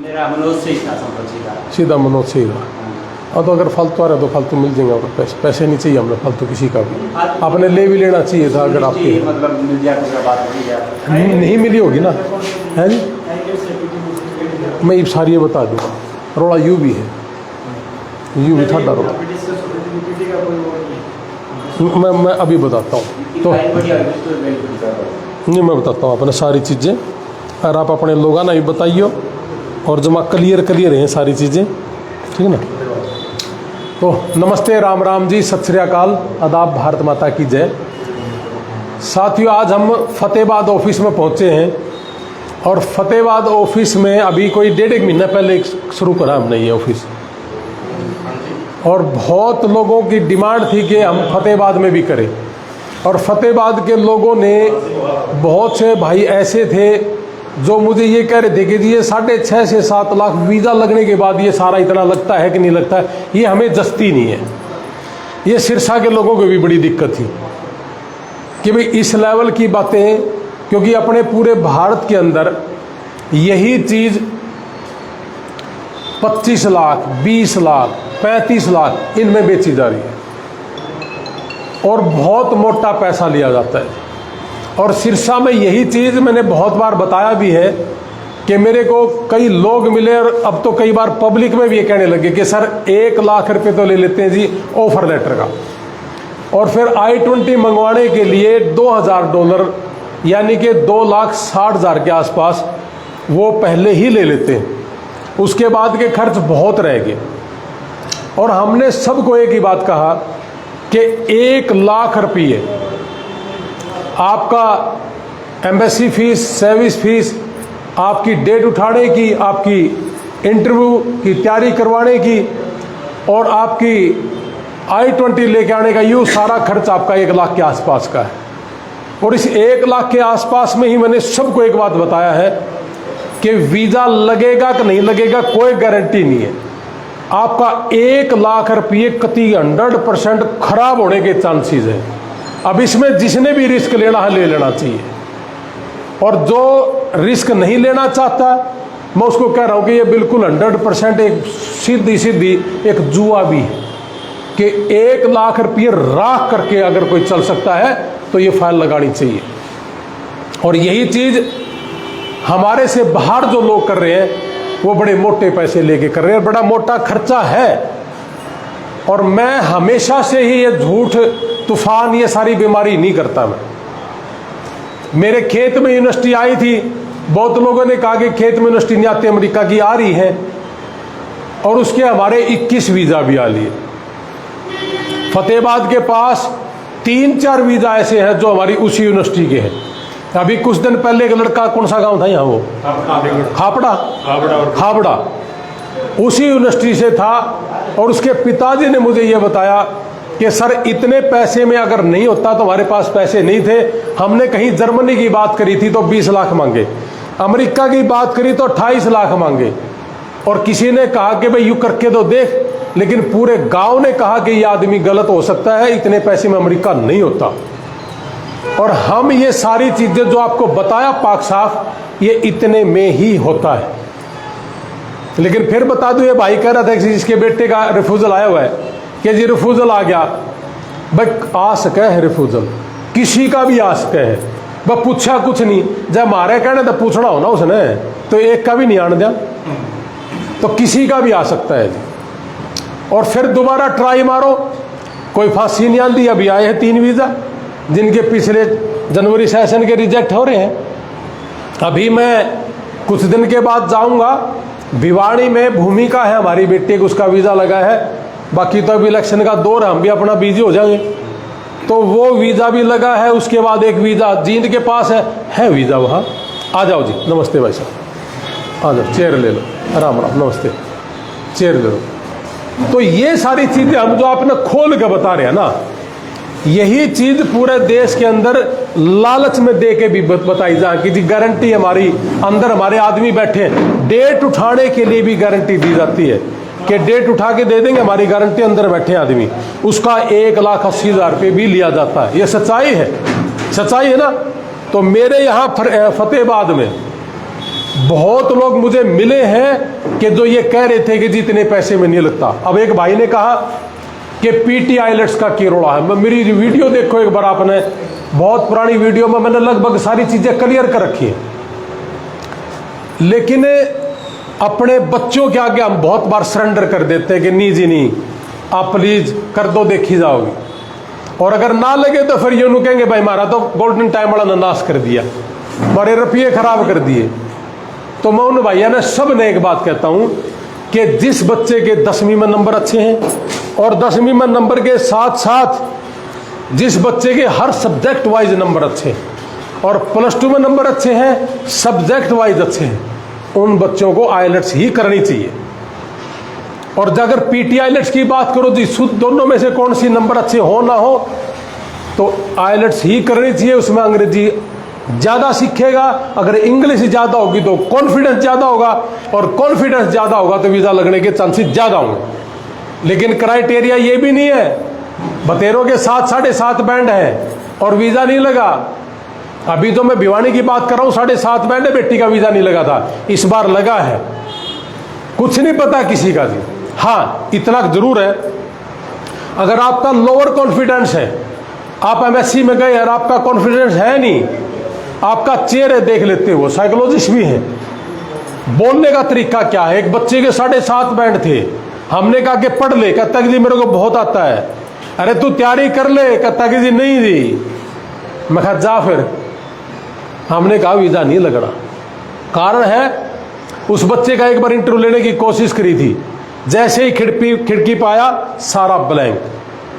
मेरा मनोज से ही था, संपर्क सीधा। सीधा मनोज से ही था। हाँ, तो अगर फालतू आ रहा है तो फालतू मिल जाएंगे आपको। पैसे नहीं चाहिए हमें फालतू किसी का भी। आपने ले भी लेना चाहिए था अगर आपकी मतलब मिल जाए, बात हो जाए। नहीं मिली होगी ना, है जी। मैं ये सारी ये बता दूँगा। रोड़ा यू भी है, यू भी था रोड़ा। मैं अभी बताता हूँ। तो नहीं, मैं बताता हूँ अपने सारी चीज़ें, और आप अपने लोगों ना भी बताइए, और जमा क्लियर हैं सारी चीज़ें, ठीक है ना। तो नमस्ते, राम राम जी, सत श्री अकाल, आदाब, भारत माता की जय। साथियों, आज हम फतेहाबाद ऑफिस में पहुंचे हैं, और फतेहाबाद ऑफिस में अभी कोई 1.5 महीना पहले शुरू करा हमने ये ऑफिस, और बहुत लोगों की डिमांड थी कि हम फतेहाबाद में भी करें। और फतेहाबाद के लोगों ने, बहुत से भाई ऐसे थे जो मुझे ये कह रहे थे कि जी ये 6.5 से 7 लाख वीज़ा लगने के बाद ये सारा इतना लगता है कि नहीं लगता है, ये हमें जस्ती नहीं है। ये सिरसा के लोगों को भी बड़ी दिक्कत थी कि भाई इस लेवल की बातें, क्योंकि अपने पूरे भारत के अंदर यही चीज़ 25 लाख, 20 लाख, 35 लाख इनमें बेची जा रही है, और बहुत मोटा पैसा लिया जाता है। और सिरसा में यही चीज़ मैंने बहुत बार बताया भी है कि मेरे को कई लोग मिले, और अब तो कई बार पब्लिक में भी ये कहने लगे कि सर 1 लाख रुपए तो ले लेते हैं जी ऑफर लेटर का, और फिर I-20 मंगवाने के लिए $2,000 यानी कि 2,60,000 के आसपास वो पहले ही ले लेते हैं। उसके बाद के खर्च बहुत रह गए। और हमने सबको एक ही बात कहा कि 1 लाख रुपये आपका एम्बेसी फीस, सर्विस फीस, आपकी डेट उठाने की, आपकी इंटरव्यू की तैयारी करवाने की, और आपकी I-20 लेके आने का, यूँ सारा खर्च आपका 1 लाख के आसपास का है। और इस 1 लाख के आसपास में ही मैंने सबको एक बात बताया है कि वीज़ा लगेगा कि नहीं लगेगा कोई गारंटी नहीं है। आपका 1 लाख रुपये कति 100% खराब होने के चांसेस है। अब इसमें जिसने भी रिस्क लेना है ले लेना चाहिए, और जो रिस्क नहीं लेना चाहता, मैं उसको कह रहा हूँ कि ये बिल्कुल 100% एक सीधी एक जुआ भी है कि 1 लाख रुपये राख करके अगर कोई चल सकता है तो ये फाइल लगानी चाहिए। और यही चीज़ हमारे से बाहर जो लोग कर रहे हैं वो बड़े मोटे पैसे लेके कर रहे हैं, बड़ा मोटा खर्चा है। और मैं हमेशा से ही ये झूठ, तूफान, ये सारी बीमारी नहीं करता। मैं, मेरे खेत में यूनिवर्सिटी आई थी, बहुत लोगों ने कहा कि खेत में यूनिवर्सिटी नहीं आती, अमेरिका की आ रही है, और उसके हमारे 21 वीज़ा भी आ लिए। फतेहाबाद के पास 3-4 वीज़ा ऐसे हैं जो हमारी उसी यूनिवर्सिटी के हैं। अभी कुछ दिन पहले एक लड़का, कौन सा गांव था यहाँ, वो हावड़ा, उसी यूनिवर्सिटी से था, और उसके पिताजी ने मुझे ये बताया कि सर इतने पैसे में अगर नहीं होता तो हमारे पास पैसे नहीं थे। हमने कहीं जर्मनी की बात करी थी तो 20 लाख मांगे, अमेरिका की बात करी तो 28 लाख मांगे, और किसी ने कहा कि भाई यूँ करके तो देख, लेकिन पूरे गांव ने कहा कि ये आदमी गलत हो सकता है, इतने पैसे में अमेरिका नहीं होता। और हम ये सारी चीज़ें जो आपको बताया पाक साफ, ये इतने में ही होता है। लेकिन फिर बता दूं, ये भाई कह रहा था कि जिसके बेटे का रिफ्यूज़ल आया हुआ है कि जी रिफ्यूज़ल आ गया, भाई आ सके है रिफ्यूज़ल, किसी का भी आ सके है, वह पूछा कुछ नहीं, जब हमारे कहने तो पूछना हो ना उसने, तो एक का भी नहीं आने दिया, तो किसी का भी आ सकता है जी। और फिर दोबारा ट्राई मारो, कोई फांसी नहीं आती। अभी आए हैं 3 वीज़ा जिनके पिछले जनवरी सेशन के रिजेक्ट हो रहे हैं। अभी मैं कुछ दिन के बाद जाऊंगा, भिवाड़ी में भूमिका है हमारी बेटी को, उसका वीज़ा लगा है। बाकी तो अभी इलेक्शन का दौर है, हम भी अपना बिजी हो जाएंगे, तो वो वीज़ा भी लगा है। उसके बाद एक वीज़ा जींद के पास है वीज़ा वहाँ। आ जाओ जी, नमस्ते भाई साहब, आ जाओ, चेयर ले लो, राम राम, नमस्ते, चेयर ले लो। तो ये सारी चीज़ें हम जो आपने खोल के बता रहे हैं ना, यही चीज पूरे देश के अंदर लालच में दे के भी बताई जा कि जी गारंटी हमारी अंदर, हमारे आदमी बैठे हैं, डेट उठाने के लिए भी गारंटी दी जाती है कि डेट उठा के दे देंगे, हमारी गारंटी, अंदर बैठे आदमी, उसका 1,80,000 रुपये भी लिया जाता है। ये सच्चाई है, सच्चाई है ना। तो मेरे यहाँ फतेहाबाद में बहुत लोग मुझे मिले हैं कि जो ये कह रहे थे कि जी इतने पैसे में नहीं लगता। अब एक भाई ने कहा कि पीटी आइलेट्स का कीरोड़ा है। मेरी वीडियो देखो एक बार आपने, बहुत पुरानी वीडियो में मैंने लगभग सारी चीज़ें क्लियर कर रखी हैं। लेकिन अपने बच्चों के आगे हम बहुत बार सरेंडर कर देते हैं कि नहीं जी नहीं, आप प्लीज कर दो, देखी जाओगी। और अगर ना लगे तो फिर यूँ कहेंगे भाई हमारा तो गोल्डन टाइम वाला नाश कर दिया, हमारे रुपये खराब कर दिए। तो मैं उन भैया ने सब ने एक बात कहता हूँ कि जिस बच्चे के 10वीं में नंबर अच्छे हैं और 10वीं में नंबर के साथ साथ जिस बच्चे के हर सब्जेक्ट वाइज नंबर अच्छे हैं और +2 में नंबर अच्छे हैं, सब्जेक्ट वाइज अच्छे हैं, उन बच्चों को आइलेट्स ही करनी चाहिए। और अगर पीटी आइलेट्स की बात करो जी, शुद्ध दोनों में से कौन सी नंबर अच्छे हो ना हो, तो आइलेट्स ही करनी चाहिए। उसमें अंग्रेजी ज़्यादा सीखेगा, अगर इंग्लिश ज़्यादा होगी तो कॉन्फिडेंस ज़्यादा होगा, और कॉन्फिडेंस ज़्यादा होगा तो वीज़ा लगने के चांसेस ज़्यादा होंगे। लेकिन क्राइटेरिया ये भी नहीं है, बतेरों के 7.5 बैंड है और वीज़ा नहीं लगा। अभी तो मैं भिवानी की बात कर रहा हूँ, 7.5 बैंड है, बेटी का वीज़ा नहीं लगा था, इस बार लगा है। कुछ नहीं पता किसी का जी। हाँ, इतना जरूर है, अगर आपका लोअर कॉन्फिडेंस है, आप एमएससी में गए और आपका कॉन्फिडेंस है नहीं, आपका चेहरे देख लेते हो, साइकोलॉजिस्ट भी हैं, बोलने का तरीका क्या है। एक बच्चे के 7.5 बैंड थे, हमने कहा कि पढ़ ले, कहता कि जी मेरे को बहुत आता है। अरे तू तैयारी कर ले, कहता कि जी नहीं जी। मैं कहा जा फिर। हमने कहा वीज़ा नहीं लगना। कारण है, उस बच्चे का एक बार इंटरव्यू लेने की कोशिश करी थी, जैसे ही खिड़की पाया सारा ब्लैंक,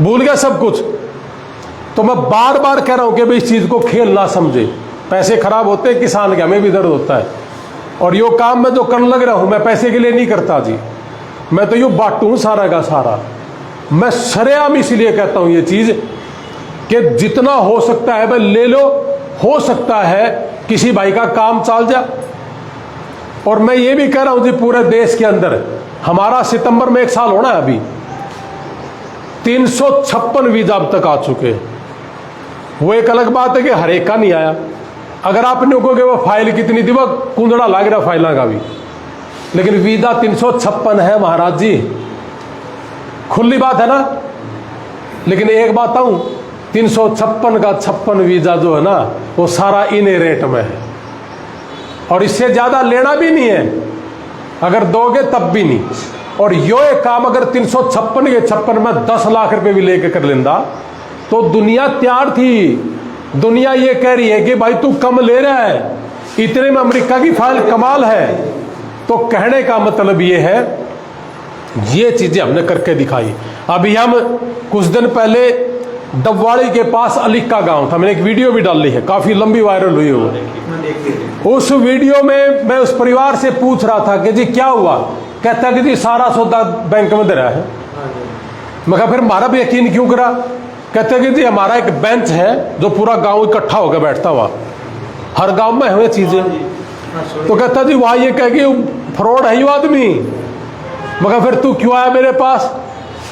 भूल गया सब कुछ। तो मैं बार बार कह रहा हूं कि भाई इस चीज़ को खेल ना समझे, पैसे खराब होते हैं, किसान के हमें भी दर्द होता है। और यो काम मैं जो करने लग रहा हूं, मैं पैसे के लिए नहीं करता जी, मैं तो यूँ बांटूँ सारा का सारा। मैं सरेआम इसलिए कहता हूं ये चीज़ कि जितना हो सकता है भाई ले लो, हो सकता है किसी भाई का काम चल जाए। और मैं ये भी कह रहा हूं जी, पूरे देश के अंदर हमारा सितंबर में 1 साल होना है, अभी 356 वीज़ा अब तक आ चुके हैं। वो एक अलग बात है कि हर एक का नहीं आया। अगर आप नहीं कहोगे वो फाइल कितनी थी, वो कुंदड़ा लग रहा फाइलों का भी, लेकिन वीज़ा 356 है महाराज जी, खुली बात है ना। लेकिन एक बात कहूं, 356 का 56 वीज़ा जो है ना, वो सारा इन्हीं रेट में है, और इससे ज़्यादा लेना भी नहीं है, अगर दोगे तब भी नहीं। और यो एक काम अगर 356 के 56 में 10 लाख रुपए भी लेके कर लेंदा तो दुनिया तैयार थी। दुनिया ये कह रही है कि भाई तू कम ले रहा है, इतने में अमेरिका की फाइल कमाल है। तो कहने का मतलब ये है, ये चीजें हमने करके दिखाई। अभी हम कुछ दिन पहले डबवाड़ी के पास अलीका गांव था, मैंने एक वीडियो भी डाली है, काफी लंबी वायरल हुई वो। उस वीडियो में मैं उस परिवार से पूछ रहा था कि जी क्या हुआ, कहता कि जी सारा सौदा बैंक में धरा है। मैं कहा फिर हमारा भी यकीन क्यों करा, कहते कि जी हमारा एक बेंच है जो पूरा गांव इकट्ठा होकर बैठता हुआ, हर गांव में हुए चीजें। तो कहता जी वहां ये कह कि फ्रॉड है ये आदमी। मैं कहा फिर तू क्यों आया मेरे पास,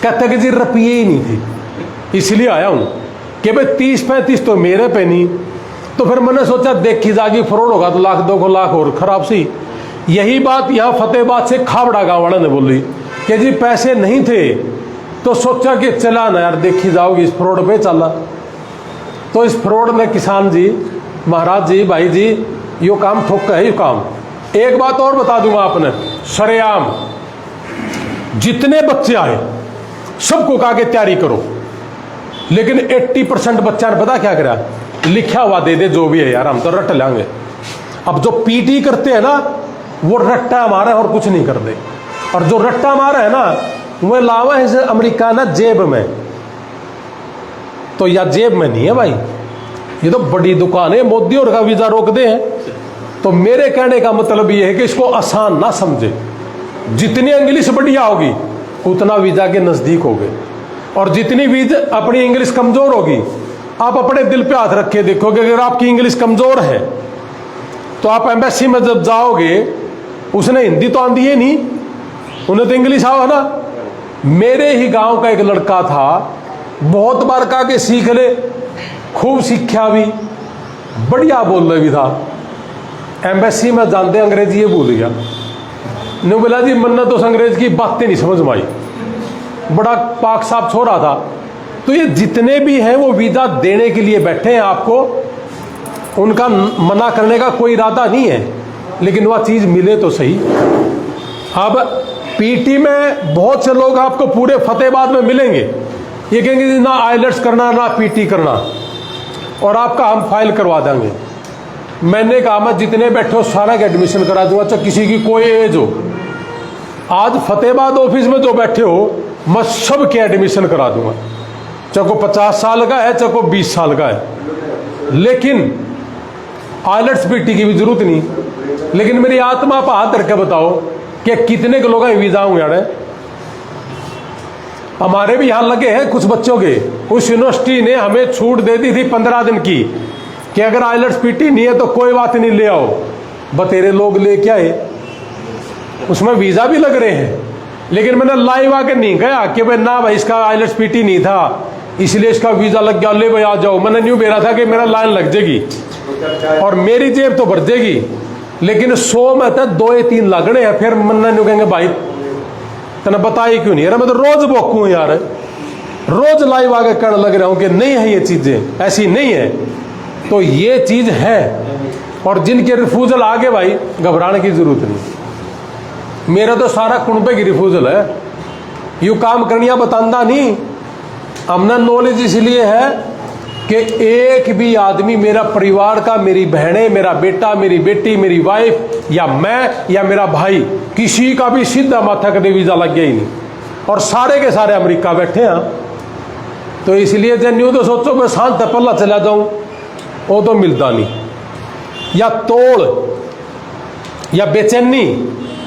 कहता कि जी रुपये ही नहीं थे इसलिए आया हूं कि भाई 30-35 तो मेरे पे नहीं। तो फिर मैंने सोचा देखी जागी फ्रॉड होगा तो 1-2 लाख और खराब सी। यही बात यहाँ फतेहाबाद से खाबड़ा गांव वाले ने बोली कि जी पैसे नहीं थे, तो सोचा कि चला ना यार देखी जाओगी इस फ्रॉड पे चला। तो इस फ्रॉड में किसान जी, महाराज जी, भाई जी, यो काम ठोक है। ये काम एक बात और बता दूंगा आपने, सरेआम जितने बच्चे आए सबको कहा कि तैयारी करो, लेकिन 80% बच्चा ने पता क्या करा, लिखा हुआ दे दे जो भी है यार हम तो रट लेंगे। अब जो पीटी करते हैं ना वो रट्टा मारे और कुछ नहीं कर दे, और जो रट्टा मारे है ना वो लावा है इसे अमेरिका ना जेब में। तो या जेब में नहीं है भाई, ये तो बड़ी दुकान है, मोदी और का वीजा रोक दे हैं। तो मेरे कहने का मतलब ये है कि इसको आसान ना समझे, जितनी इंग्लिश बढ़िया होगी उतना वीजा के नजदीक होगे, और जितनी वीजा अपनी इंग्लिश कमजोर होगी, आप अपने दिल पे हाथ रख के देखोगे अगर आपकी इंग्लिश कमजोर है तो आप एम्बेसी में जब जाओगे, उसने हिंदी तो आंधी है नहीं, उन्हें तो इंग्लिश आओ है ना। मेरे ही गांव का एक लड़का था, बहुत बार कहा कि सीख ले, खूब सीखा भी, बढ़िया बोल रहा भी था, एम्बेसी में जानते अंग्रेजी ये भूल गया। ने बोला जी मन्ना तो अंग्रेज की बातें नहीं समझ में आई, बड़ा पाक साफ छोड़ा था। तो ये जितने भी हैं वो वीज़ा देने के लिए बैठे हैं आपको, उनका मना करने का कोई इरादा नहीं है, लेकिन वह चीज़ मिले तो सही। अब पीटी में बहुत से लोग आपको पूरे फतेहाबाद में मिलेंगे, ये कहेंगे ना आइलेट्स करना ना पीटी करना, और आपका हम फाइल करवा देंगे। मैंने कहा मैं जितने बैठे हो सारा के एडमिशन करा दूंगा, चाहे किसी की कोई एज हो। आज फतेहाबाद ऑफिस में जो बैठे हो मैं सब के एडमिशन करा दूंगा, चाहे को 50 साल का है चाहे को 20 साल का है, लेकिन आइलेट्स पीटी की भी जरूरत नहीं। लेकिन मेरी आत्मा पर हाथ रख के बताओ कि कितने के लोग वीजा होंगे यार। हमारे भी यहाँ लगे हैं कुछ बच्चों के, उस यूनिवर्सिटी ने हमें छूट दे दी थी 15 दिन की कि अगर आइलेट्स पीटी नहीं है तो कोई बात नहीं, ले आओ। बतेरे लोग ले क्या है, उसमें वीजा भी लग रहे हैं, लेकिन मैंने लाइव आके नहीं गया कि भाई ना भाई इसका आइलेट्स पीटी नहीं था इसलिए इसका वीजा लग गया, ले भाई आ जाओ। मैंने न्यू बेरा था कि मेरा लाइन लग जाएगी और मेरी जेब तो भर जाएगी, लेकिन 100 में तो 2 या 3 लगने हैं। फिर मन्ना न्यू कहेंगे भाई तेना बताई क्यों नहीं। अरे मैं तो रोज बोकू हूं यार, रोज लाइव आगे कहने लग रहा हूं कि नहीं है ये चीजें, ऐसी नहीं है। तो ये चीज है, और जिनके रिफ्यूजल आगे भाई घबराने की जरूरत नहीं। मेरा तो सारा कुंबे की रिफ्यूजल है, यू काम करनिया बतांदा नहीं। हमने नॉलेज इसलिए है कि एक भी आदमी मेरा परिवार का, मेरी बहनें, मेरा बेटा, मेरी बेटी, मेरी वाइफ या मैं या मेरा भाई, किसी का भी सीधा माथा कदे वीजा लग गया ही नहीं, और सारे के सारे अमेरिका बैठे हैं। तो इसलिए जब न्यू तो सोचो मैं शांत पल्ला चला जाऊं, वो तो मिलता नहीं। या तोड़ या बेचैनी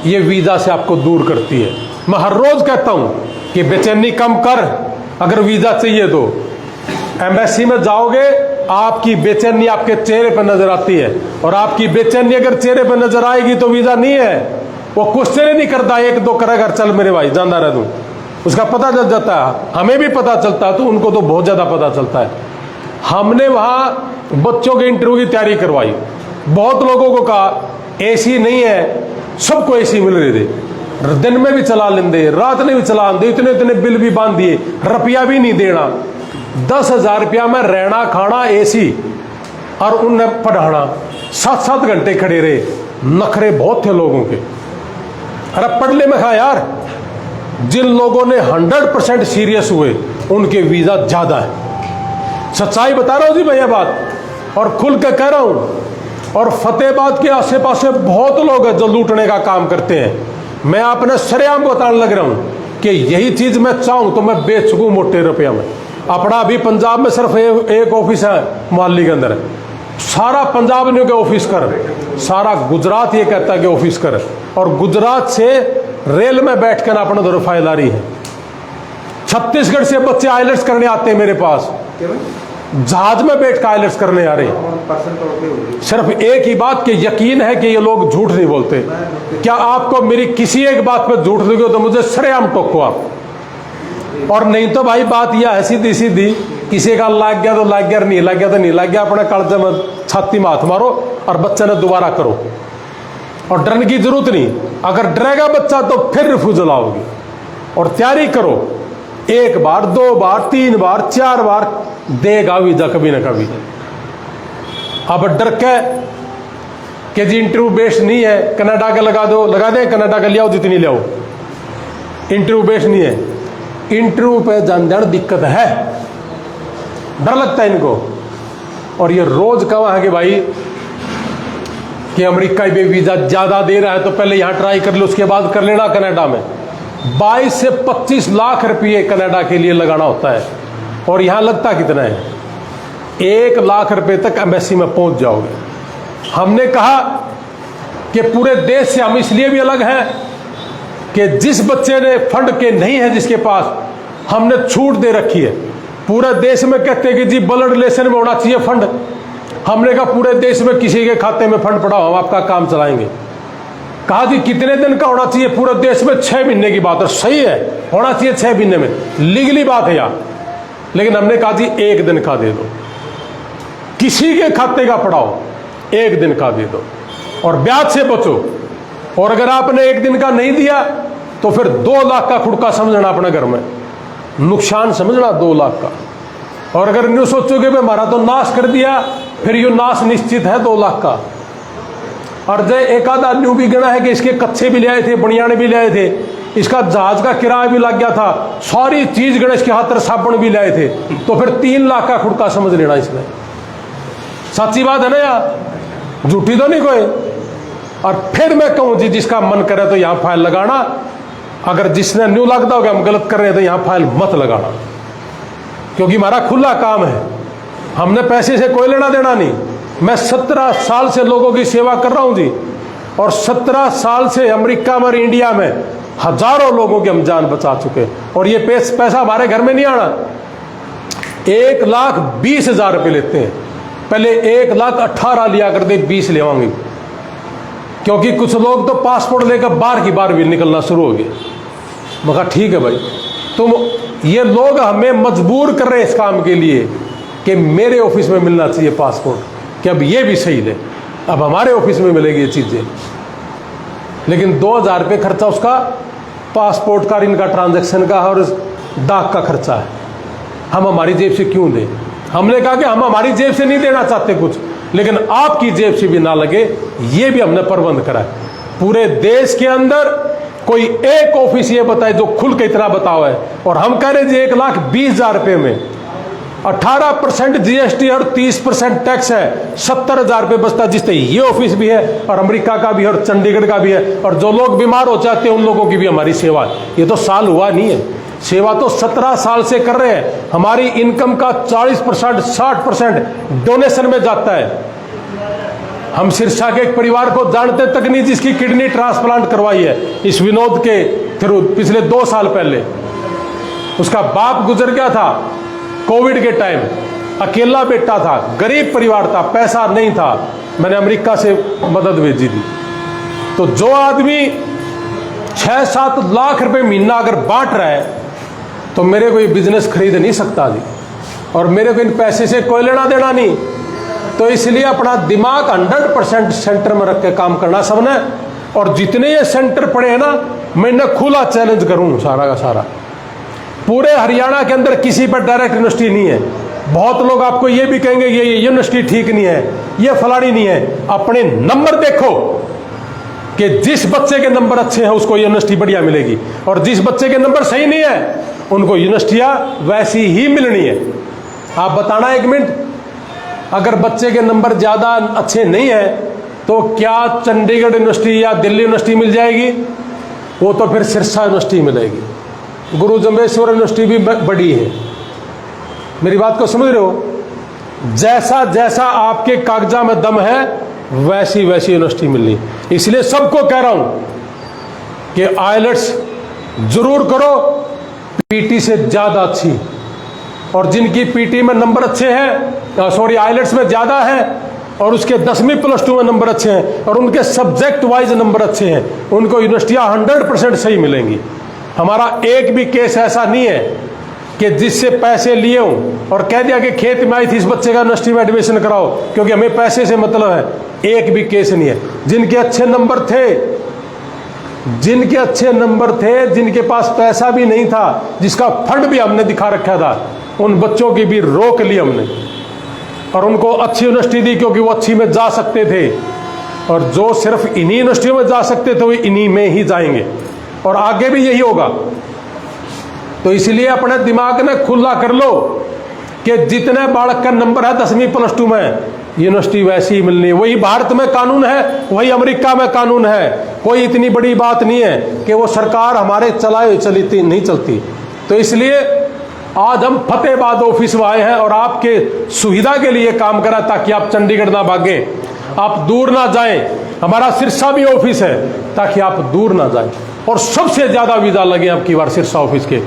ये वीजा से आपको दूर करती है। मैं हर रोज कहता हूं कि बेचैनी कम कर, अगर वीजा चाहिए तो एम्बेसी में जाओगे आपकी बेचैनी आपके चेहरे पर नजर आती है, और आपकी बेचैनी अगर चेहरे पर नजर आएगी तो वीजा नहीं है। वो क्वेश्चन नहीं करता 1-2 करेगा चल मेरे भाई जाना रह दूं, उसका पता चल जाता है। हमें भी पता चलता है, तो उनको तो बहुत ज्यादा पता चलता है। हमने वहां बच्चों के इंटरव्यू की तैयारी करवाई, बहुत लोगों को कहा एसी नहीं है, सबको एसी मिल रहे थे, दिन में भी चला लेंदे रात में भी चला लेंदे, इतने इतने बिल भी बांध दिए, रुपया भी नहीं देना। 10,000 रुपया में रहना खाना एसी और उन्हें पढ़ाना, 7-7 घंटे खड़े रहे। नखरे बहुत थे लोगों के। अरे पढ़ ले, मैं कहा यार जिन लोगों ने 100% सीरियस हुए उनके वीजा ज्यादा है। सच्चाई बता रहा हूं जी भैया बात, और खुल के कह रहा हूं। और फतेहाबाद के आसे पास बहुत लोग हैं जो लूटने का काम करते हैं। मैं अपने सरेआम बताने लग रहा हूं कि यही चीज मैं चाहूं तो मैं बेच सकूं मोटे रुपया में। अपना अभी पंजाब में सिर्फ एक ऑफिस है मोहाली के अंदर, सारा पंजाब ने के ऑफिस कर, सारा गुजरात ये कहता है कि ऑफिस कर, और गुजरात से रेल में बैठकर अपना दो फायदारी है। छत्तीसगढ़ से बच्चे आइलेट्स करने आते हैं मेरे पास, जहाज में बैठ कर आइलेट्स करने आ रहे हैं। सिर्फ एक ही बात कि यकीन है कि ये लोग झूठ नहीं बोलते। क्या आपको मेरी किसी एक बात पर झूठ दोगे तो मुझे सरेआम टोको आप, और नहीं तो भाई बात यह है सीधी सीधी, किसी का लग गया तो लग गया, नहीं लग गया तो नहीं लग गया। अपने कड़जे में छाती में हाथ मारो और बच्चे ने दोबारा करो, और डरने की जरूरत नहीं। अगर डरेगा बच्चा तो फिर रिफ्यूजल आओगी, और तैयारी करो। 1 बार 2 बार 3 बार 4 बार देगा वीजा कभी ना कभी। अब डर के कि जी इंटरव्यू बेस्ड नहीं है, कनाडा का लगा दो, लगा दे, कनाडा का ले आओ जितनी ले आओ, इंटरव्यू बेस्ड नहीं है। इंटरव्यू पे जान दिक्कत है, डर लगता है इनको। और ये रोज कहा है कि भाई कि अमेरिका भी वीजा ज्यादा दे रहा है तो पहले यहां ट्राई कर लो, उसके बाद कर लेना कनाडा में। 22 से 25 लाख रुपये कनाडा के लिए लगाना होता है, और यहां लगता कितना है, 1 लाख रुपए तक एम्बेसी में पहुंच जाओगे। हमने कहा कि पूरे देश से हम इसलिए भी अलग हैं कि जिस बच्चे ने फंड के नहीं है जिसके पास, हमने छूट दे रखी है। पूरे देश में कहते हैं कि जी ब्लड रिलेशन में होना चाहिए फंड, हमने कहा पूरे देश में किसी के खाते में फंड पड़ा हो हम आपका काम चलाएंगे। कहा जी कितने दिन का होना चाहिए, पूरे देश में 6 महीने की बात है, सही है होना चाहिए 6 महीने में, लीगली बात है यार। लेकिन हमने कहा जी 1 दिन का दे दो, किसी के खाते का पड़ाओ 1 दिन का दे दो। और ब्याज से बचो। और अगर आपने एक दिन का नहीं दिया तो फिर 2 लाख का खुड़का समझना अपने घर में, नुकसान समझना 2 लाख का। और अगर न्यू सोचोगे भाई हमारा तो नाश कर दिया, फिर ये नाश निश्चित है 2 लाख का। और जय एक आधा न्यू भी गणा है कि इसके कच्चे भी ले आए थे, बनियाने भी ले आए थे, इसका जहाज का किराया भी लग गया था, सारी चीज गणेश के हाथ साबुन भी लाए थे, तो फिर 3 लाख का खुड़का समझ लेना इसमें। सच्ची बात है ना यार, झूठी तो नहीं कोई। और फिर मैं कहूं जी जिसका मन करे तो यहां फाइल लगाना, अगर जिसने न्यू लगता होगा हम गलत कर रहे हैं तो यहां फाइल मत लगाना, क्योंकि हमारा खुला काम है, हमने पैसे से कोई लेना देना नहीं। मैं 17 साल से लोगों की सेवा कर रहा हूं जी, और 17 साल से अमेरिका में और इंडिया में हजारों लोगों की हम जान बचा चुके। और ये पैसा हमारे घर में नहीं आना। 1,20,000 रुपये लेते हैं, पहले 1,18,000 लिया करते, 20 लेवांगे, क्योंकि कुछ लोग तो पासपोर्ट लेकर बाहर की बार भी निकलना शुरू हो गए। मैं कहा ठीक है भाई, तुम ये लोग हमें मजबूर कर रहे हैं इस काम के लिए कि मेरे ऑफिस में मिलना चाहिए पासपोर्ट, कि अब ये भी सही ले, अब हमारे ऑफिस में मिलेगी ये चीज़ें। लेकिन 2,000 रुपये खर्चा उसका पासपोर्ट का, इनका ट्रांजैक्शन का और डाक का खर्चा है, हम हमारी जेब से क्यों दें? हमने कहा कि हम हमारी जेब से नहीं देना चाहते कुछ, लेकिन आपकी जेब से भी ना लगे, ये भी हमने प्रबंध करा है। पूरे देश के अंदर कोई एक ऑफिस ये बताए जो खुल के इतना बताओ है, और हम कह रहे हैं 1,20,000 रुपये में 18% जीएसटी और 30% टैक्स है, 70,000 रुपये बचता, जिससे ये ऑफिस भी है और अमेरिका का भी है और चंडीगढ़ का भी है, और जो लोग बीमार हो जाते हैं उन लोगों की भी हमारी सेवा है। ये तो साल हुआ नहीं है, सेवा तो 17 साल से कर रहे हैं। हमारी इनकम का 40% 60% डोनेशन में जाता है। हम सिरसा के एक परिवार को जानते तक नहीं जिसकी किडनी ट्रांसप्लांट करवाई है इस विनोद के थ्रू, पिछले 2 साल पहले। उसका बाप गुजर गया था कोविड के टाइम, अकेला बेटा था, गरीब परिवार था, पैसा नहीं था, मैंने अमेरिका से मदद भेजी थी। तो जो आदमी 6-7 लाख रुपए महीना अगर बांट रहा है तो मेरे को ये बिजनेस खरीद नहीं सकता जी, और मेरे को इन पैसे से कोई लेना देना नहीं। तो इसलिए अपना दिमाग 100% सेंटर में रख के काम करना सबने। और जितने ये सेंटर पड़े हैं ना, मैं इन्हें खुला चैलेंज करूं सारा का सारा। पूरे हरियाणा के अंदर किसी पर डायरेक्ट यूनिवर्सिटी नहीं है। बहुत लोग आपको ये भी कहेंगे ये यूनिवर्सिटी ठीक नहीं है, ये फलानी नहीं है। अपने नंबर देखो कि जिस बच्चे के नंबर अच्छे हैं उसको यूनिवर्सिटी बढ़िया मिलेगी, और जिस बच्चे के नंबर सही नहीं है उनको यूनिवर्सिटियां वैसी ही मिलनी है। आप बताना 1 मिनट, अगर बच्चे के नंबर ज़्यादा अच्छे नहीं है तो क्या चंडीगढ़ यूनिवर्सिटी या दिल्ली यूनिवर्सिटी मिल जाएगी? वो तो फिर सिरसा यूनिवर्सिटी मिलेगी। गुरु जम्बेश्वर यूनिवर्सिटी भी बड़ी है। मेरी बात को समझ रहे हो? जैसा जैसा आपके कागजा में दम है वैसी वैसी यूनिवर्सिटी मिलनी। इसलिए सबको कह रहा हूं कि आइलेट्स जरूर करो, पीटी से ज्यादा अच्छी। और जिनकी पीटी में नंबर अच्छे हैं, सॉरी आइलेट्स में ज्यादा है, और उसके 10वीं +2 में नंबर अच्छे हैं, और उनके सब्जेक्ट वाइज नंबर अच्छे हैं, उनको यूनिवर्सिटियां 100% सही मिलेंगी। हमारा एक भी केस ऐसा नहीं है कि जिससे पैसे लिए हूं और कह दिया कि खेत में आई थी इस बच्चे का यूनिवर्सिटी में एडमिशन कराओ क्योंकि हमें पैसे से मतलब है। एक भी केस नहीं है। जिनके अच्छे नंबर थे, जिनके अच्छे नंबर थे, जिनके पास पैसा भी नहीं था, जिसका फंड भी हमने दिखा रखा था, उन बच्चों की भी रोक ली हमने और उनको अच्छी यूनिवर्सिटी दी क्योंकि वो अच्छी में जा सकते थे। और जो सिर्फ इन्हीं यूनिवर्सिटियों में जा सकते थे वो इन्हीं में ही जाएंगे, और आगे भी यही होगा। तो इसलिए अपने दिमाग ने खुला कर लो कि जितने बालक का नंबर है 10वीं +2 में, यूनिवर्सिटी वैसी ही मिलनी है। वही भारत में कानून है, वही अमेरिका में कानून है। कोई इतनी बड़ी बात नहीं है कि वो सरकार हमारे चलाए चलती नहीं चलती। तो इसलिए आज हम फतेहाबाद ऑफिस में आए हैं और आपके सुविधा के लिए काम करा ताकि आप चंडीगढ़ ना भागें, आप दूर ना जाएं। हमारा सिरसा भी ऑफिस है ताकि आप दूर ना जाएं, और सबसे ज्यादा वीजा लगे आपकी बार सिरसा ऑफिस के।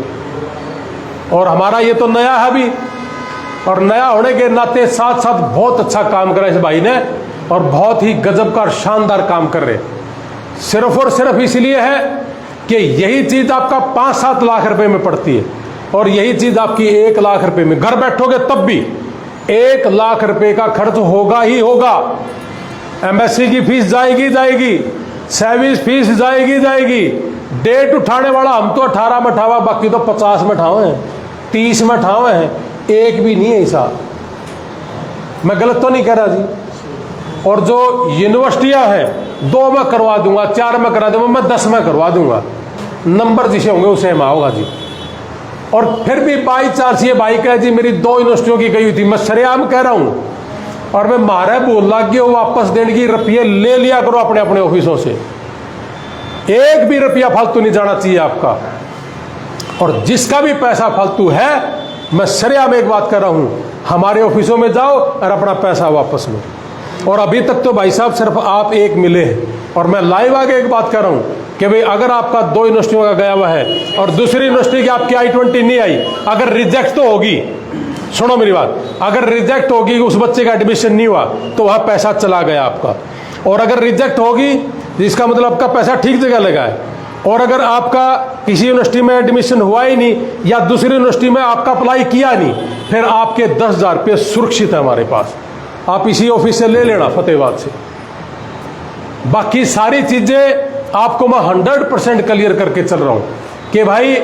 और हमारा ये तो नया है अभी, और नया होने के नाते साथ साथ बहुत अच्छा काम करा इस भाई ने, और बहुत ही गजब का शानदार काम कर रहे। सिर्फ और सिर्फ इसलिए है कि यही चीज आपका 5-7 लाख रुपए में पड़ती है, और यही चीज आपकी 1 लाख रुपए में। घर बैठोगे तब भी 1 लाख रुपए का खर्च होगा ही होगा। एम्बेसी की फीस जाएगी, सर्विस फीस जाएगी। डेट उठाने वाला हम तो 18 में उठावा, बाकी तो 50 में उठावे हैं, 30 में उठावे हैं, एक भी नहीं है हिसाब। मैं गलत तो नहीं कह रहा जी। और जो यूनिवर्सिटियां हैं 2 में करवा दूंगा, 4 में करा दूंगा, मैं 10 में करवा दूंगा, नंबर जिसे होंगे उसे में होगा जी। और फिर भी बाई चांस ये भाई कहे जी मेरी 2 यूनिवर्सिटियों की गई हुई थी, मैं सरेआम कह रहा हूं, और मैं मारे बोल लग गया वापस देने की रुपये ले लिया करो अपने अपने ऑफिसों से, एक भी रुपया फालतू नहीं जाना चाहिए आपका। और जिसका भी पैसा फालतू है, मैं सरेआम एक बात कर रहा हूं, हमारे ऑफिसों में जाओ और अपना पैसा वापस लो। और अभी तक तो भाई साहब सिर्फ आप एक मिले हैं, और मैं लाइव आगे एक बात कर रहा हूं कि भाई अगर आपका 2 यूनिवर्सिटियों का गया हुआ है और दूसरी यूनिवर्सिटी की आपकी I-20 नहीं आई, अगर रिजेक्ट तो होगी, सुनो मेरी बात, अगर रिजेक्ट होगी, उस बच्चे का एडमिशन नहीं हुआ तो वह पैसा चला गया आपका। और अगर रिजेक्ट होगी जिसका मतलब आपका पैसा ठीक जगह लगा है। और अगर आपका किसी यूनिवर्सिटी में एडमिशन हुआ ही नहीं या दूसरी यूनिवर्सिटी में आपका अप्लाई किया नहीं, फिर आपके 10,000 रुपये सुरक्षित है हमारे पास, आप इसी ऑफिस से ले लेना, फतेहाबाद से। बाकी सारी चीजें आपको मैं 100% क्लियर करके चल रहा हूं कि भाई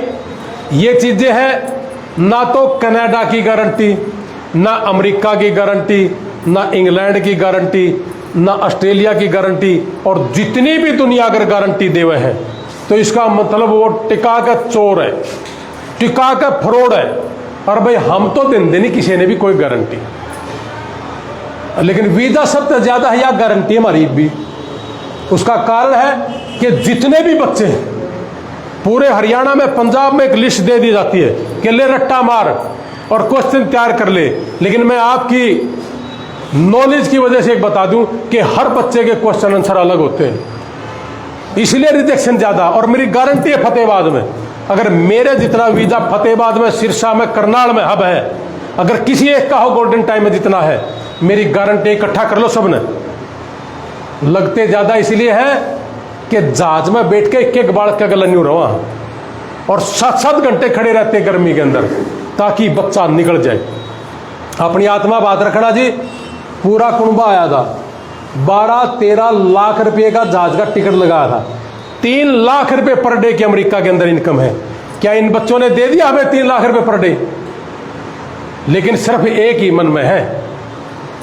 ये चीजें हैं, ना तो कनाडा की गारंटी, ना अमेरिका की गारंटी, ना इंग्लैंड की गारंटी, ना ऑस्ट्रेलिया की गारंटी। और जितनी भी दुनिया अगर गारंटी दे हुए हैं तो इसका मतलब वो टिका का चोर है, टिका का फ्रॉड है। और भाई हम तो दिन नहीं किसी ने भी कोई गारंटी, लेकिन वीजा सबसे ज्यादा है या गारंटी हमारी भी। उसका कारण है कि जितने भी बच्चे हैं पूरे हरियाणा में, पंजाब में एक लिस्ट दे दी जाती है कि ले रट्टा मार और क्वेश्चन तैयार कर ले। लेकिन मैं आपकी नॉलेज की वजह से एक बता दूं कि हर बच्चे के क्वेश्चन आंसर अलग होते हैं, इसलिए रिजेक्शन ज्यादा। और मेरी गारंटी है फतेहाबाद में, अगर मेरे जितना वीजा फतेहाबाद में, सिरसा में, करनाल में हब है, अगर किसी एक का हो गोल्डन टाइम में जितना है, मेरी गारंटी इकट्ठा कर लो सबने। लगते ज्यादा इसलिए है कि जहाज में बैठ के एक बाढ़ का गला नहीं रहा और 7-7 घंटे खड़े रहते गर्मी के अंदर ताकि बच्चा निकल जाए। अपनी आत्मा बात रखना जी। पूरा कुंबा आया था, 12-13 लाख रुपए का जहाज का टिकट लगाया था, 3 लाख रुपए पर डे की अमेरिका के अंदर इनकम है। क्या इन बच्चों ने दे दिया हमें 3 लाख रुपए पर डे? लेकिन सिर्फ एक ही मन में है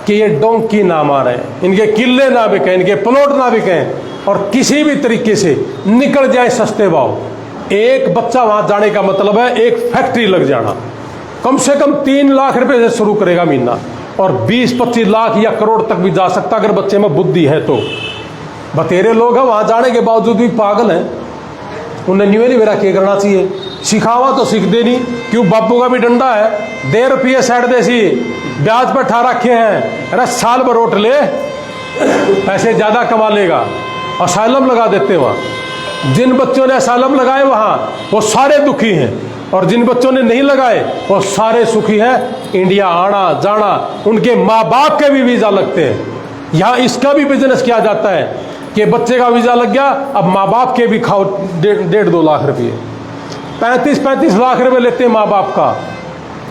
कि ये डोंकी ना मारे, इनके किले ना बिकें, इनके प्लॉट ना बिकें और किसी भी तरीके से निकल जाए सस्ते भाव। एक बच्चा वहां जाने का मतलब है एक फैक्ट्री लग जाना। कम से कम 3 लाख रुपए से शुरू करेगा महीना, और 20-25 लाख या करोड़ तक भी जा सकता अगर बच्चे में बुद्धि है तो। बतेरे लोग हैं वहां जाने के बावजूद भी पागल हैं, उन्हें न्यू नहीं मेरा क्या करना चाहिए, सिखावा तो सीखते नहीं। क्यों? बापू का भी डंडा है, 1.5 रुपये साइड देसी ब्याज पर ठा रखे हैं, अरे साल भर रोट ले, पैसे ज्यादा कमा लेगा। असाइलम लगा देते हैं वहां। जिन बच्चों ने असाइलम लगाए वहां वो सारे दुखी हैं, और जिन बच्चों ने नहीं लगाए वो सारे सुखी हैं। इंडिया आना जाना, उनके माँ बाप के भी वीजा लगते हैं। यहाँ इसका भी बिजनेस किया जाता है कि बच्चे का वीजा लग गया, अब माँ बाप के भी खाओ 1.5-2 लाख रुपये, 35-35 लाख रुपए लेते हैं माँ बाप का,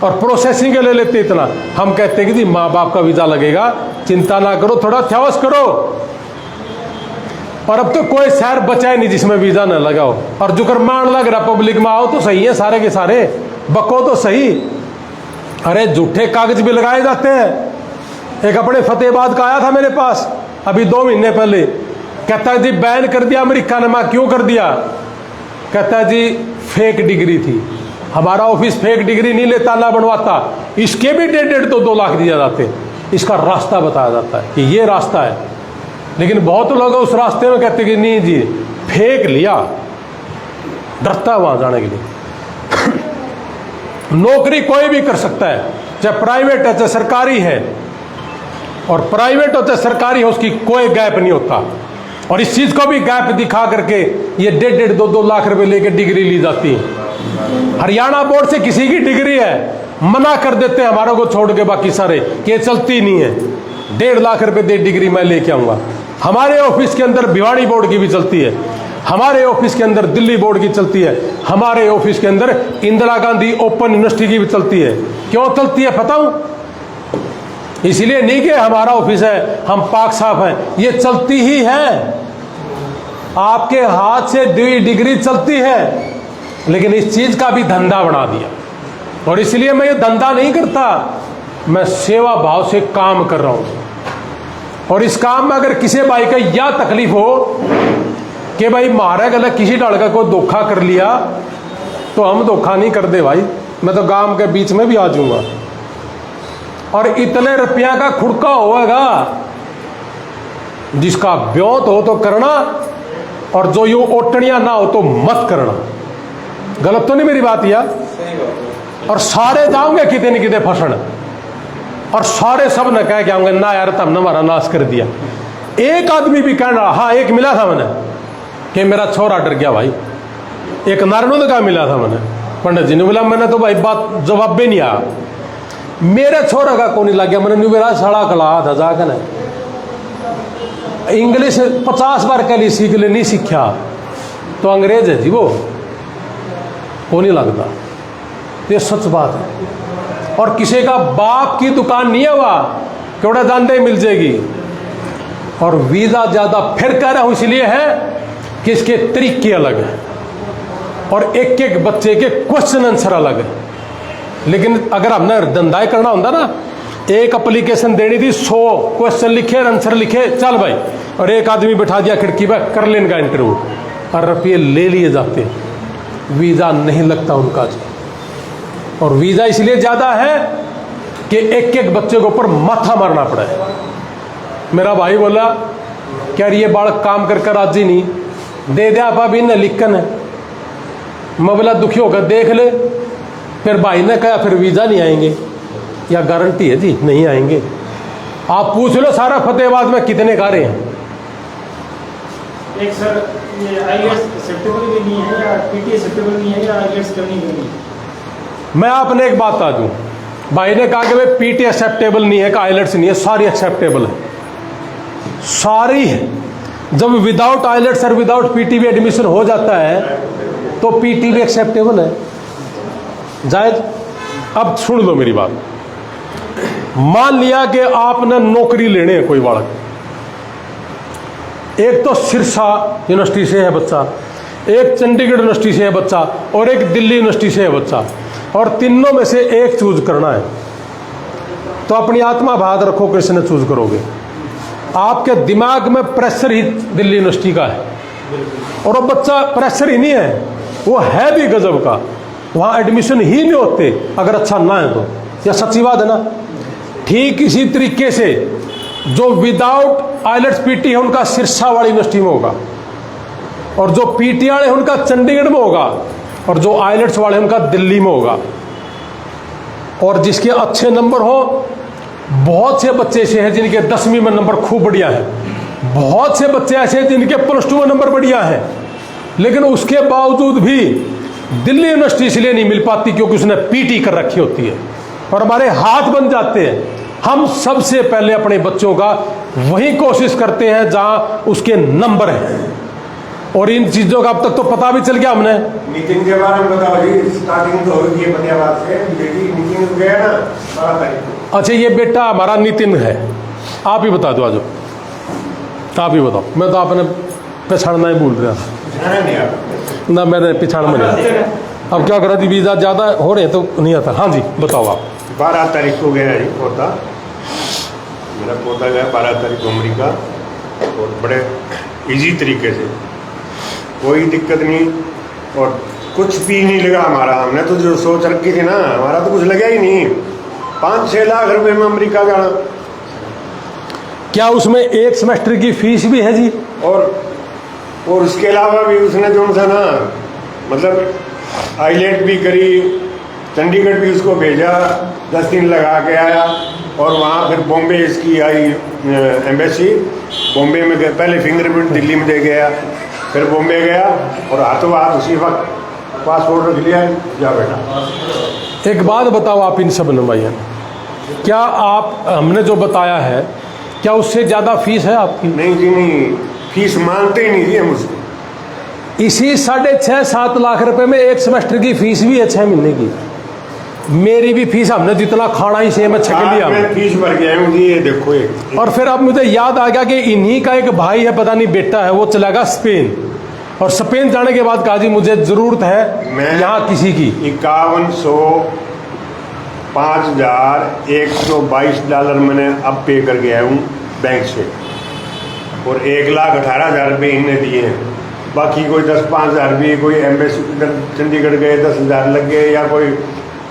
और प्रोसेसिंग के ले लेते इतना। हम कहते हैं कि जी माँ बाप का वीजा लगेगा, चिंता ना करो, थोड़ा थ्यावस करो। और अब तो कोई शहर बचा ही नहीं जिसमें वीजा न लगाओ। और जुकर मान लग रहा पब्लिक में आओ तो सही है, सारे के सारे बको तो सही। अरे झूठे कागज भी लगाए जाते हैं। एक अपने फतेहाबाद का आया था मेरे पास अभी 2 महीने पहले, कहता है जी बैन कर दिया अमेरिका ने। मैं क्यों कर दिया? कहता है जी फेक डिग्री थी। हमारा ऑफिस फेक डिग्री नहीं लेता ना बनवाता, इसके भी 1.5-2 लाख दिया जाते। इसका रास्ता बताया जाता है कि ये रास्ता है, लेकिन बहुत लोग उस रास्ते में कहते कि नहीं जी फेक लिया, डरता है वहां जाने के लिए। नौकरी कोई भी कर सकता है, चाहे प्राइवेट है चाहे सरकारी है, और प्राइवेट हो चाहे सरकारी हो उसकी कोई गैप नहीं होता। और इस चीज को भी गैप दिखा करके ये 1.5-2 लाख रुपए लेके डिग्री ली जाती है। हरियाणा बोर्ड से किसी की डिग्री है मना कर देते हैं हमारों को छोड़ के, बाकी सारे कि चलती नहीं है। 1.5 लाख रुपए दे डिग्री मैं लेके आऊंगा। हमारे ऑफिस के अंदर भिवाड़ी बोर्ड की भी चलती है, हमारे ऑफिस के अंदर दिल्ली बोर्ड की चलती है, हमारे ऑफिस के अंदर इंदिरा गांधी ओपन यूनिवर्सिटी की भी चलती है। क्यों चलती है बताऊं? इसलिए नहीं कि हमारा ऑफिस है हम पाक साफ हैं, ये चलती ही है, आपके हाथ से डिग्री चलती है, लेकिन इस चीज का भी धंधा बना दिया। और इसलिए मैं ये धंधा नहीं करता, मैं सेवा भाव से काम कर रहा हूं। और इस काम में अगर किसी भाई का यह तकलीफ हो कि भाई मारे गलत किसी डाल का कोई धोखा कर लिया, तो हम धोखा नहीं कर दे भाई, मैं तो गांव के बीच में भी आ जाऊंगा। और इतने रुपया का खुड़का होगा, जिसका ब्योत हो तो करना, और जो यूं ओटनिया ना हो तो मत करना। गलत तो नहीं मेरी बात यार? और सारे जाओगे किते न किते फंसण, और सारे सब न कह के आऊंगे ना यार तुमने हमारा नाश कर दिया। एक आदमी भी कह रहा, हाँ एक मिला था मैंने कि मेरा छोरा डर गया भाई, एक नारनूद का मिला था मैंने, पंडित जी ने बोला, मैंने तो भाई बात जवाब भी नहीं आया, मेरे छोरा का कौन लग गया, मैंने मेरा साड़ा कला था जाकर इंग्लिश 50 बार कह ली सीख ले, नहीं सीखा तो अंग्रेज है जी वो, को नहीं लगता, ये सच बात है। और किसी का बाप की दुकान नहीं है वह केवड़ा जानते मिल जाएगी। और वीजा ज्यादा फिर कह रहा हूं इसलिए है कि इसके तरीके अलग हैं और एक एक बच्चे के क्वेश्चन आंसर अलग है। लेकिन अगर हमने धंधा करना होता ना, एक एप्लीकेशन देनी थी, 100 क्वेश्चन लिखे आंसर लिखे, चल भाई, और एक आदमी बैठा दिया खिड़की पर, कर लेने का इंटरव्यू, और रुपये ले लिए जाते, वीजा नहीं लगता उनका जी। और वीजा इसलिए ज्यादा है कि एक एक बच्चे के ऊपर माथा मारना पड़ा है। मेरा भाई बोला क्या ये बालक काम कर कर राजी नहीं, दे दे आप अभी न लिखन है। मैं बोला दुखी होकर देख ले, फिर भाई ने कहा फिर वीजा नहीं आएंगे, या गारंटी है जी नहीं आएंगे। आप पूछ लो सारा फतेहाबाद में कितने कार्य हैं। एक सर ये आईएलटीएस एक्सेप्टेबल भी नहीं है, या पीटी एक्सेप्टेबल नहीं है, या आईएलटीएस करनी भी नहीं। मैं आपने एक बात बता दूं, भाई ने कहा कि भाई पीटी एक्सेप्टेबल नहीं है, आइलेट्स नहीं है, सारी एक्सेप्टेबल है, सारी है। जब विदाउट आइलेट्स और विदाउट पीटी भी एडमिशन हो जाता है तो पीटी भी एक्सेप्टेबल है, जायज। अब सुन लो मेरी बात, मान लिया कि आपने नौकरी लेने है कोई बालक, एक तो सिरसा यूनिवर्सिटी से है बच्चा, एक चंडीगढ़ यूनिवर्सिटी से है बच्चा, और एक दिल्ली यूनिवर्सिटी से है बच्चा, और तीनों में से एक चूज करना है, तो अपनी आत्मा बात रखो किसने चूज करोगे। आपके दिमाग में प्रेशर ही दिल्ली यूनिवर्सिटी का है, और वो बच्चा प्रेशर ही नहीं है, वो है भी गजब का, वहाँ एडमिशन ही नहीं होते अगर अच्छा ना है तो, या सच्ची बात है ना। ठीक इसी तरीके से जो विदाउट आइलेट्स पीटी है उनका सिरसा वाली यूनिवर्सिटी में होगा, और जो पीटी वाले उनका चंडीगढ़ में होगा, और जो आइलेट्स वाले उनका दिल्ली में होगा। और जिसके अच्छे नंबर हो, बहुत से बच्चे ऐसे हैं जिनके 10वीं में नंबर खूब बढ़िया है, बहुत से बच्चे ऐसे हैं जिनके +2 में नंबर बढ़िया है, लेकिन उसके बावजूद भी दिल्ली यूनिवर्सिटी इसलिए नहीं मिल पाती क्योंकि उसने पीटी कर रखी होती है, और हमारे हाथ बन जाते हैं। हम सबसे पहले अपने बच्चों का वही कोशिश करते हैं जहां उसके नंबर हैं, और इन चीजों का अब तक तो पता भी चल गया हमने। मीटिंग के बारे में बताओ जी, स्टार्टिंग तो होगी फतेहाबाद से, बेटी मीटिंग में गया ना 12 तारीख को। अच्छा ये बेटा हमारा नितिन है, आप ही बता दो, आज आप ही बताओ, मैं तो आपने पछाड़ना ही भूल रहा था नहीं आता ना, मैंने पिछाड़ में नहीं। अब क्या करा जी, वीज़ा ज़्यादा हो रहे हैं तो नहीं आता। हाँ जी बताओ आप। 12 तारीख को गया जी पोता, मेरा पोता गया 12 तारीख को अमेरिका, और बड़े इजी तरीके से, कोई दिक्कत नहीं, और कुछ भी नहीं लगा हमारा। हमने तो जो सोच रखी थी ना, हमारा तो कुछ लगा ही नहीं। 5-6 लाख रुपए में अमेरिका जाना। क्या उसमें एक सेमेस्टर की फीस भी है जी? और उसके अलावा भी उसने जो सा ना, मतलब आईलेट भी करी, चंडीगढ़ भी उसको भेजा, 10 दिन लगा के आया, और वहाँ फिर बॉम्बे इसकी आई एम्बेसी, बॉम्बे में गया, पहले फिंगरप्रिंट दिल्ली में दे गया, फिर बॉम्बे गया, और हाथों हाथ उसी वक्त पासपोर्ट रख लिया, जा बेटा। एक बात बताओ आप इन सब नुमाइया, क्या आप हमने जो बताया है क्या उससे ज़्यादा फीस है आपकी? नहीं जी नहीं, फीस मानते ही नहीं जी हम उसको। इसी 6.5-7 लाख रुपए में एक सेमेस्टर की फीस भी है 6 महीने की। मेरी भी फीस हमने जितना खाना ही सेम छक लिया मैं फीस भर गया हूँ जी, ये देखो ये। और फिर अब मुझे याद आ गया कि इन्हीं का एक भाई है, पता नहीं बेटा है, वो चला गया स्पेन, और स्पेन जाने के बाद कहा जी मुझे जरूरत है मैं यहाँ किसी की। $51,122 मैंने अब पे कर गया हूँ बैंक से, और 1,18,000 रुपये इनने दिए हैं। बाकी कोई 10-5,000 भी, कोई एम्बेसी इधर चंडीगढ़ गए 10,000 लग गए, या कोई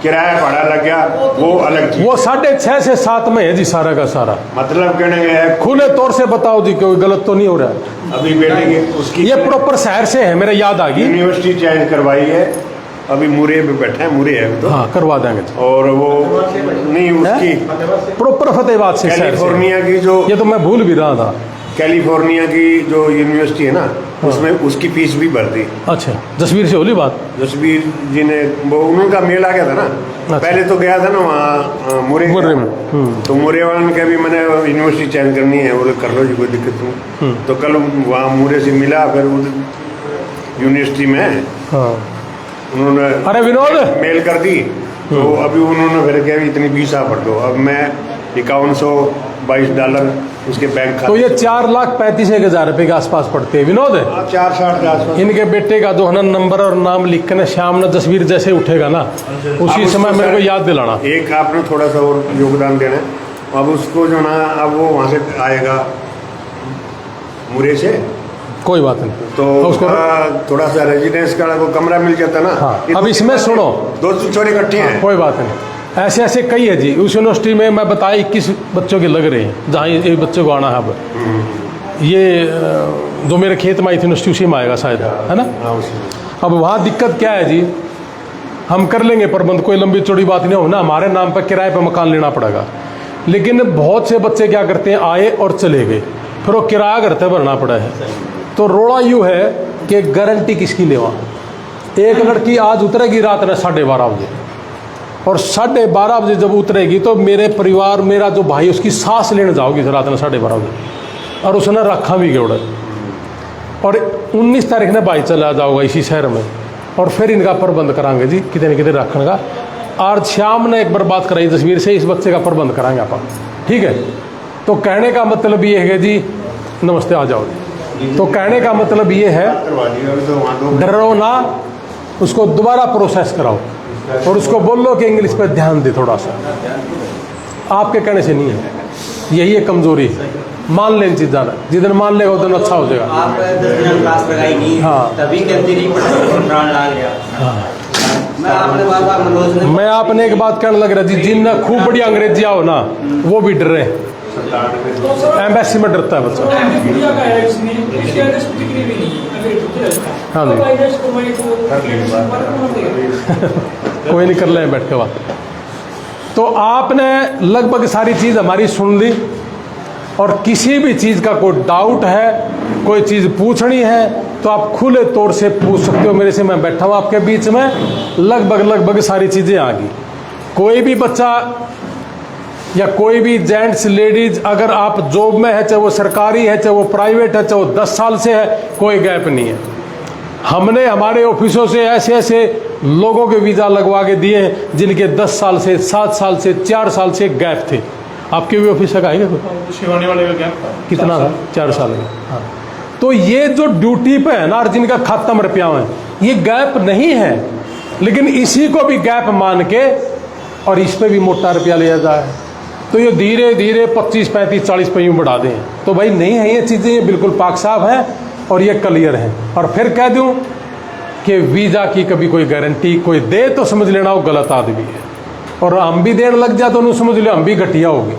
किराया भाड़ा लग गया, वो अलग चीज। वो 6.5 से 7 में है जी सारा का सारा। मतलब कहने गए है, खुले तौर से बताओ जी, कोई गलत तो नहीं हो रहा है? अभी बेटे की उसकी ये प्रॉपर शहर से है, मेरे याद आ गई। यूनिवर्सिटी चेंज करवाई है, अभी मुरे पे बैठे हैं, मुरे है तो। हाँ करवा देंगे। और वो नहीं उसकी प्रॉपर फतेहाबाद से शहर से। कैलिफोर्निया की जो, ये तो मैं भूल भी रहा था। कैलिफोर्निया की जो यूनिवर्सिटी है ना, उसमें उसकी फीस भी भर दी। अच्छा, जसवीर से होली बात। जसवीर जी ने, वो उनका मेल आ गया था ना। अच्छा। पहले तो गया था ना वहाँ मुरे में। तो मुरे वाले ने कहा भी मैंने यूनिवर्सिटी चेंज करनी है, बोले कर लो जी, कोई दिक्कत नहीं। तो कल वहाँ मुरे से मिला, फिर यूनिवर्सिटी में हाँ। उन्होंने अरे विनोद मेल कर दी, तो अभी उन्होंने फिर कहा भी इतनी फीस आप भर दो। अब मैं $51,22 उसके बैंक खाते। तो ये 4,35,000 रुपये के आसपास पड़ते हैं विनोद। 4-60 के आसपास। इनके बेटे का जो है ना नंबर और नाम लिख के ना शाम ने तस्वीर जैसे उठेगा ना, उसी समय मेरे को याद दिलाना। एक आपने थोड़ा सा और योगदान देना है। अब उसको जो ना, अब वो वहाँ से आएगा मुरे से, कोई बात नहीं, तो उसको थोड़ा सा रेजिडेंस का को कमरा मिल जाता ना। हाँ। अब इसमें सुनो, 2 छोटे इकट्ठे हैं। कोई बात नहीं, ऐसे ऐसे कई है जी। उस यूनिवर्सिटी में मैं बताया 21 बच्चों के लग रहे हैं, जहाँ एक बच्चे को आना है। अब ये जो मेरे खेत में आई थी यूनिवर्सिटी, उसी में आएगा शायद, है ना। अब वहाँ दिक्कत क्या है जी, हम कर लेंगे प्रबंध, कोई लंबी चौड़ी बात नहीं हो ना, हमारे नाम पर किराए पर मकान लेना पड़ेगा। लेकिन बहुत से बच्चे क्या करते हैं, आए और चले गए, फिर वो किराया घर से भरना पड़ा है। तो रोड़ा यूँ है कि गारंटी किसकी लेवा। एक लड़की आज उतरेगी रात में 12:30 बजे, और 12:30 बजे जब उतरेगी तो मेरे परिवार, मेरा जो भाई, उसकी सांस लेने जाओगी रात में 12:30 बजे, और उसने रखा भी गेड़ा। और 19 तारीख ने भाई चला जाओगा इसी शहर में, और फिर इनका प्रबंध कराएंगे जी, कितने कितने रखने का। आज शाम ने एक बार बात कराई तस्वीर से, इस बच्चे का प्रबंध कराएंगे आप, ठीक है। तो कहने का मतलब ये है जी, नमस्ते, आ जाओ। तो कहने का मतलब ये है, डरो ना, उसको दोबारा प्रोसेस कराओ, और उसको बोलो कि इंग्लिश पे ध्यान दे थोड़ा सा। आपके कहने से नहीं है, यही है कमजोरी। मान लें चीज़ जाना, जिस दिन मान लेगा उस दिन अच्छा हो जाएगा। आप 10 दिन क्लास लगाई नहीं, हाँ। तभी के अंदर ही प्राण ला गया। हाँ। मैं आपने एक बात कहने लग रहा जी, जिन खूब बड़ी अंग्रेजी आओ ना, वो भी डर रहे। एम्बेसी में डरता है बच्चा। हाँ जी, कोई नहीं, कर ले बैठ के बात। तो आपने लगभग सारी चीज़ हमारी सुन ली, और किसी भी चीज़ का कोई डाउट है, कोई चीज़ पूछनी है, तो आप खुले तौर से पूछ सकते हो मेरे से। मैं बैठा हूँ आपके बीच में, लगभग सारी चीज़ें आ गई। कोई भी बच्चा या कोई भी जेंट्स लेडीज, अगर आप जॉब में है, चाहे वो सरकारी है, चाहे वो प्राइवेट है, चाहे वो 10 साल से है, कोई गैप नहीं है। हमने हमारे ऑफिसों से ऐसे ऐसे लोगों के वीज़ा लगवा के दिए हैं जिनके 10 साल से, 7 साल से, 4 साल से गैप थे। आपके भी ऑफिस का है शिवानी वाले का गैप था, कितना था? 4 साल का। हाँ, तो ये जो ड्यूटी पे है ना, और जिनका खाता में रुपया है, ये गैप नहीं है, लेकिन इसी को भी गैप मान के और इस पे भी मोटा रुपया लिया जाए, तो ये धीरे धीरे 25, 35, 40 पे यूँ बढ़ा दें। तो भाई नहीं है ये चीज़ें, ये बिल्कुल पाक साफ है और ये क्लियर है। और फिर कह दूं कि वीज़ा की कभी कोई गारंटी कोई दे तो समझ लेना वो गलत आदमी है, और हम भी देने लग जाए तो उन्हें समझ लो हम भी घटिया होगी।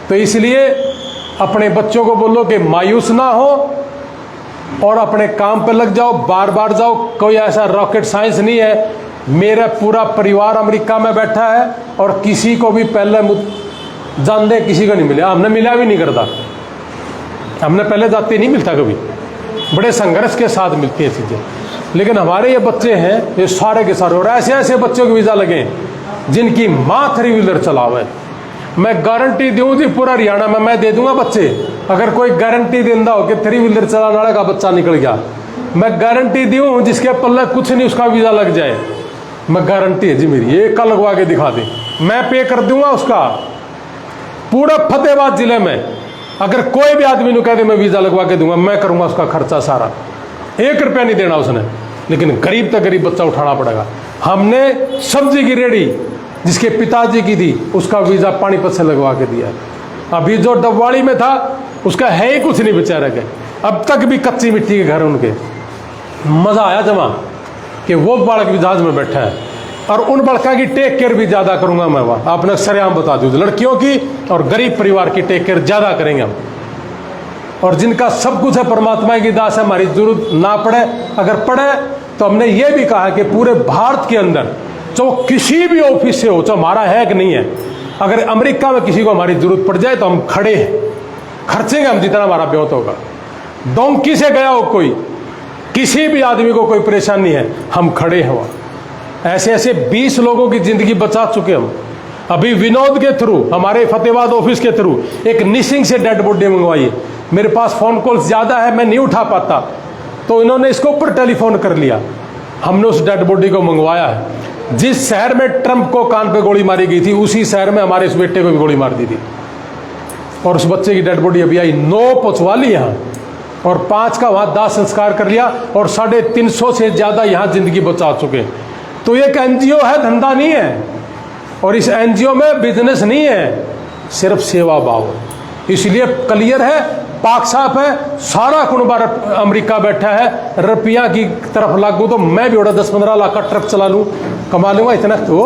तो इसलिए अपने बच्चों को बोलो कि मायूस ना हो और अपने काम पर लग जाओ, बार बार जाओ। कोई ऐसा रॉकेट साइंस नहीं है। मेरा पूरा परिवार अमेरिका में बैठा है और किसी को भी पहले जानते किसी को नहीं मिला, हमने मिला भी नहीं करता, हमने पहले जाते नहीं मिलता कभी, बड़े संघर्ष के साथ मिलती हैं चीज़ें। लेकिन हमारे ये बच्चे हैं ये सारे के सारे, और ऐसे ऐसे बच्चों के वीज़ा लगे जिनकी माँ 3 व्हीलर चलावे। मैं गारंटी दूँ जी पूरा हरियाणा में मैं दे दूंगा बच्चे, अगर कोई गारंटी देंदा हो कि 3 व्हीलर चलाने वाले का बच्चा निकल गया, मैं गारंटी दूँ जिसके पल्ले कुछ नहीं उसका वीज़ा लग जाए। मैं गारंटी है जी मेरी, एक का लगवा के दिखा दे, मैं पे कर दूंगा उसका। पूरा फतेहाबाद जिले में अगर कोई भी आदमी ने कह दे मैं वीज़ा लगवा के दूंगा, मैं करूंगा उसका खर्चा सारा, 1 रुपया नहीं देना उसने। लेकिन गरीब तक गरीब बच्चा उठाना पड़ेगा। हमने सब्जी की रेडी जिसके पिताजी की थी, उसका वीज़ा पानीपत से लगवा के दिया। अभी जो डबवाड़ी में था उसका है ही कुछ नहीं बेचारे के, अब तक भी कच्ची मिट्टी के घर उनके। मज़ा आया जमा कि वो बालक भी जहाज में बैठा है, और उन बड़का की टेक केयर भी ज़्यादा करूंगा मैं। वहाँ आपने सरेआम बता दूँ, लड़कियों की और गरीब परिवार की टेक केयर ज़्यादा करेंगे हम। और जिनका सब कुछ है परमात्मा की दास है, हमारी जरूरत ना पड़े, अगर पड़े तो हमने ये भी कहा कि पूरे भारत के अंदर जो किसी भी ऑफिस से हो, चाहे हमारा है कि नहीं है, अगर अमेरिका में किसी को हमारी जरूरत पड़ जाए तो हम खड़े हैं, खर्चेंगे हम जितना हमारा ब्योत होगा। डोंकी से गया हो कोई, किसी भी आदमी को कोई परेशानी है, हम खड़े हैं वहाँ। ऐसे ऐसे 20 लोगों की जिंदगी बचा चुके हम। अभी विनोद के थ्रू, हमारे फतेहाबाद ऑफिस के थ्रू एक निसिंग से डेड बॉडी मंगवाई है। मेरे पास फ़ोन कॉल्स ज़्यादा है, मैं नहीं उठा पाता, तो इन्होंने इसको ऊपर टेलीफोन कर लिया, हमने उस डेड बॉडी को मंगवाया है। जिस शहर में ट्रंप को कान पे गोली मारी गई थी, उसी शहर में हमारे इस बेटे को भी गोली मार दी थी, और उस बच्चे की डेड बॉडी अभी आई। 9 पहुँचवा ली यहाँ, और 5 का वहाँ दाह संस्कार कर लिया, और 350 से ज़्यादा यहाँ जिंदगी बचा चुके। तो ये एक NGO है, धंधा नहीं है, और इस NGO में बिजनेस नहीं है, सिर्फ सेवा भाव। इसलिए क्लियर है, पाक साफ है, सारा कुनबा अमेरिका बैठा है। रुपया की तरफ लागू तो मैं भी 10-15 लाख का ट्रक चला लूँ, कमा लूँगा इतना तो।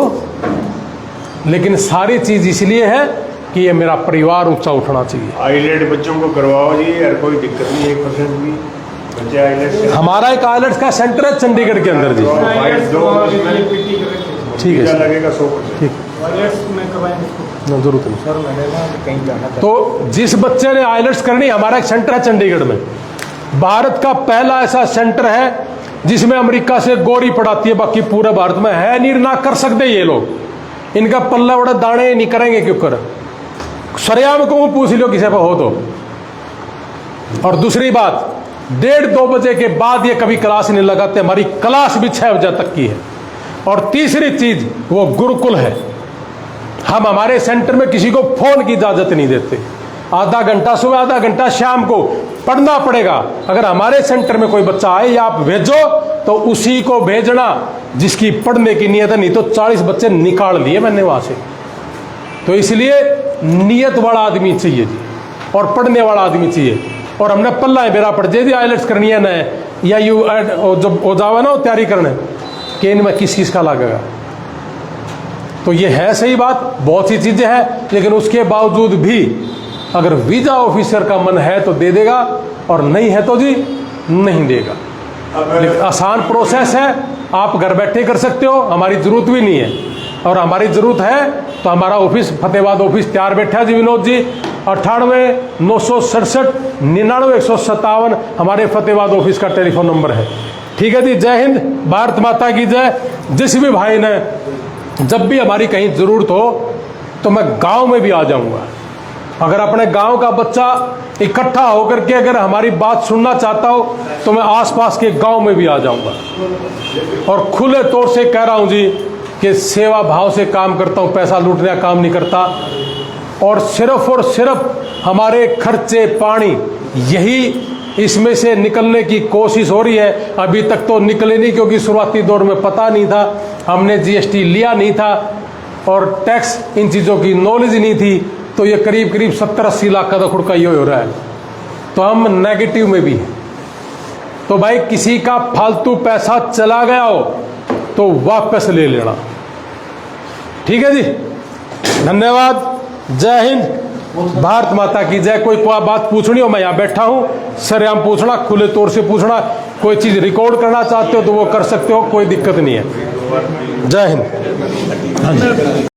लेकिन सारी चीज़ इसलिए है कि ये मेरा परिवार ऊंचा उठना चाहिए। आईलेट बच्चों को करवाओ जी, यार कोई दिक्कत नहीं, 1% भी बच्चे आईलेट से। हमारा एक आईलेट्स का सेंटर है चंडीगढ़ के अंदर जी। ठीक है, लगेगा 100%। ठीक, जरूरत नहीं सर मैंने ना कहीं जाना था। तो जिस बच्चे ने आईलेट्स करनी, हमारा एक सेंटर है चंडीगढ़ में, भारत का पहला ऐसा सेंटर है जिसमें अमेरिका से गोरी पढ़ाती है, बाकी पूरे भारत में है नहीं, ना कर सकते ये लोग। इनका पल्ला बड़ा दाने नहीं करेंगे क्यों कर, सरेआम को पूछ लो किसी पर हो तो। और दूसरी बात, 1:30-2 बजे के बाद ये कभी क्लास नहीं लगाते, हमारी क्लास भी 6 बजे तक की है। और तीसरी चीज वो गुरुकुल है, हम हमारे सेंटर में किसी को फोन की इजाजत नहीं देते। आधा घंटा सुबह, आधा घंटा शाम को पढ़ना पड़ेगा। अगर हमारे सेंटर में कोई बच्चा आए या आप भेजो तो उसी को भेजना जिसकी पढ़ने की नीयत है, नहीं तो 40 बच्चे निकाल लिए मैंने वहां से। तो इसलिए नियत वाला आदमी चाहिए जी, और पढ़ने वाला आदमी चाहिए। और हमने पल्ला है बेरा पड़ जाए आईलेट्स करनी है ना, या यू जब हो जावा ना तैयारी करने कि इनमें किस किस का लगेगा। तो ये है सही बात, बहुत सी चीजें हैं, लेकिन उसके बावजूद भी अगर वीजा ऑफिसर का मन है तो दे देगा, और नहीं है तो जी नहीं देगा। लेकिन आसान प्रोसेस है, आप घर बैठे कर सकते हो, हमारी जरूरत भी नहीं है। और हमारी जरूरत है तो हमारा ऑफिस फतेहाबाद ऑफिस तैयार बैठा है जी विनोद जी। 98 967 99 157 हमारे फतेहाबाद ऑफिस का टेलीफोन नंबर है। ठीक है जी, जय हिंद, भारत माता की जय। जिस भी भाई ने जब भी हमारी कहीं जरूरत हो तो मैं गांव में भी आ जाऊंगा। अगर अपने गांव का बच्चा इकट्ठा होकर के अगर हमारी बात सुनना चाहता हो तो मैं आसपास के गांव में भी आ जाऊंगा। और खुले तौर से कह रहा हूं जी कि सेवा भाव से काम करता हूं, पैसा लूटने का काम नहीं करता। और सिर्फ हमारे खर्चे पानी यही इसमें से निकलने की कोशिश हो रही है। अभी तक तो निकले नहीं, क्योंकि शुरुआती दौर में पता नहीं था, हमने GST लिया नहीं था और टैक्स इन चीज़ों की नॉलेज नहीं थी। तो ये करीब 70-80 लाख का तो खुड़का ये हो रहा है। तो हम नेगेटिव में भी हैं। तो भाई किसी का फालतू पैसा चला गया हो तो वापस ले लेना। ठीक है जी, धन्यवाद, जय हिंद, भारत माता की जय। कोई बात पूछनी हो, मैं यहाँ बैठा हूँ, सरेआम पूछना, खुले तौर से पूछना। कोई चीज़ रिकॉर्ड करना चाहते हो तो वो कर सकते हो, कोई दिक्कत नहीं है। जय हिंद। हाँ जी।